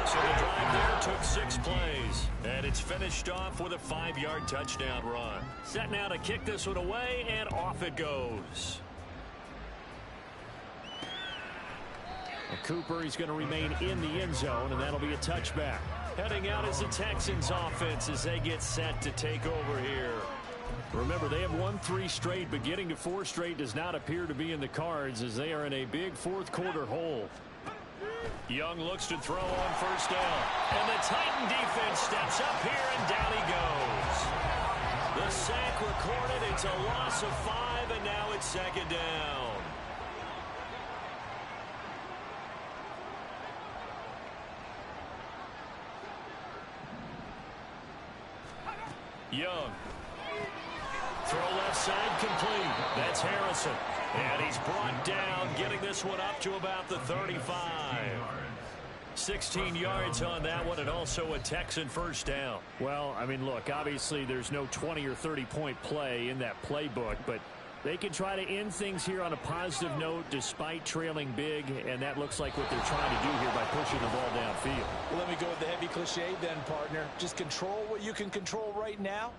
So the drive there took 6 plays, and it's finished off with a 5-yard touchdown run. Set now to kick this one away, and off it goes. And Cooper, he's going to remain in the end zone, and that'll be a touchback. Heading out is the Texans offense as they get set to take over here. Remember, they have won 3 straight, but getting to 4 straight does not appear to be in the cards as they are in a big 4th quarter hole. Young looks to throw on first down. And the Titan defense steps up here, and down he goes. The sack recorded. It's a loss of 5, and now it's 2nd down. Young. Throw left side complete. That's Harrison. And he's brought down, getting this one up to about the 35. 16 yards on that one, and also a Texan first down. Well, I mean, look, obviously there's no 20 or 30-point play in that playbook, but they can try to end things here on a positive note despite trailing big, and that looks like what they're trying to do here by pushing the ball downfield. Well, let me go with the heavy cliche then, partner. Just control what you can control right now,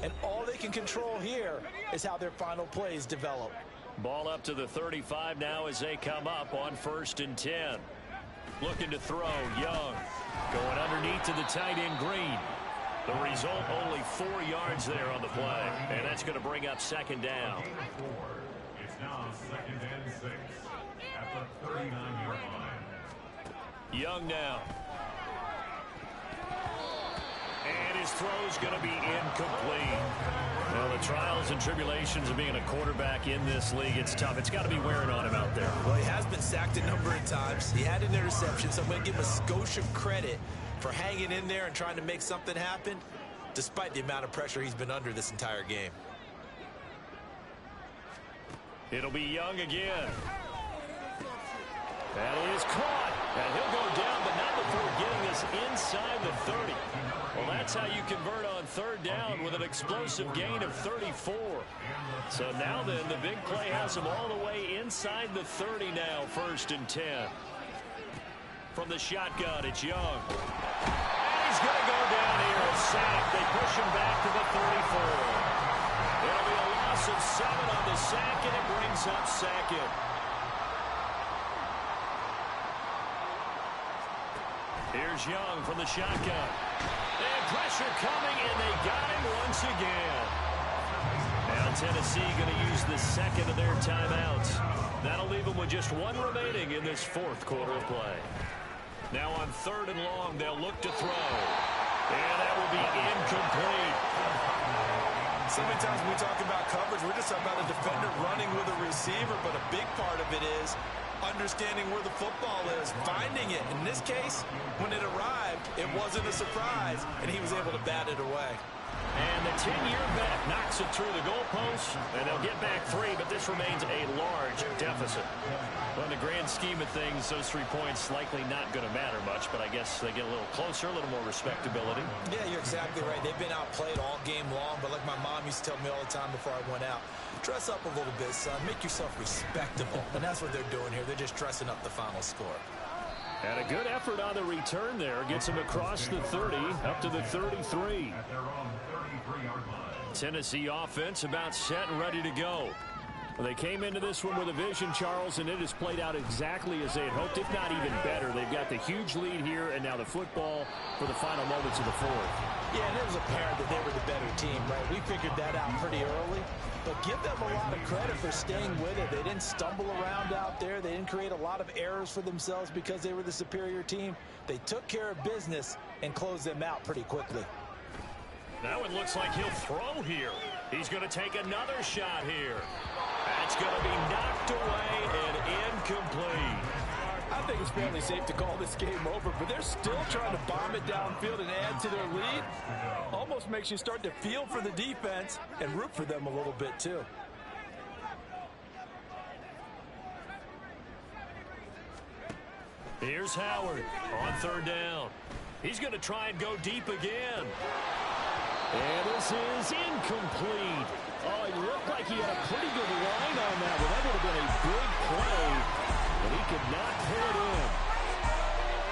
and all they can control here is how their final plays develop. Ball up to the 35 now as they come up on 1st and 10. Looking to throw, Young. Going underneath to the tight end, Green. The result, only 4 yards there on the play. And that's going to bring up 2nd down. It's now 2nd and 6 at the 39-yard line. Young now. And his throw's going to be incomplete. Well, the trials and tribulations of being a quarterback in this league, it's tough. It's got to be wearing on him out there. Well, he has been sacked a number of times. He had an interception, so I'm going to give him a skosh of credit for hanging in there and trying to make something happen, despite the amount of pressure he's been under this entire game. It'll be Young again. That is caught. And he'll go down, but not before getting us inside the 30. Well, that's how you convert on third down with an explosive gain of 34. So now then, the big play has him all the way inside the 30 now, 1st and 10. From the shotgun, it's Young. And he's going to go down here, a sack. They push him back to the 34. It'll be a loss of 7 on the sack, and it brings up 2nd. Here's Young from the shotgun. And pressure coming, and they got him once again. Now Tennessee going to use the 2nd of their timeouts. That'll leave them with just 1 remaining in this 4th quarter of play. Now on 3rd and long, they'll look to throw. And that will be incomplete. So many times when we talk about coverage, we're just talking about a defender running with a receiver, but a big part of it is understanding where the football is, finding it. In this case, when it arrived, it wasn't a surprise, and he was able to bat it away. And the 10-year bet knocks it through the goalpost, and they'll get back 3, but this remains a large deficit. Well, in the grand scheme of things, those 3 points likely not going to matter much, but I guess they get a little closer, a little more respectability. Yeah, you're exactly right. They've been outplayed all game long, but like my mom used to tell me all the time before I went out, dress up a little bit, son. Make yourself respectable. And that's what they're doing here. They're just dressing up the final score. And a good effort on the return there. Gets him across the 30, up to the 33. At their own 33-yard line. Tennessee offense about set and ready to go. Well, they came into this one with a vision, Charles, and it has played out exactly as they had hoped, if not even better. They've got the huge lead here, and now the football for the final moments of the 4th. Yeah, and it was apparent that they were the better team, right? We figured that out pretty early. But give them a lot of credit for staying with it. They didn't stumble around out there. They didn't create a lot of errors for themselves because they were the superior team. They took care of business and closed them out pretty quickly. Now it looks like he'll throw here. He's going to take another shot here. That's going to be knocked away and incomplete. I think it's fairly safe to call this game over, but they're still trying to bomb it downfield and add to their lead. Almost makes you start to feel for the defense and root for them a little bit, too. Here's Howard on 3rd down. He's going to try and go deep again. And this is incomplete. Oh, it looked like he had a pretty good line on that one. That would have been a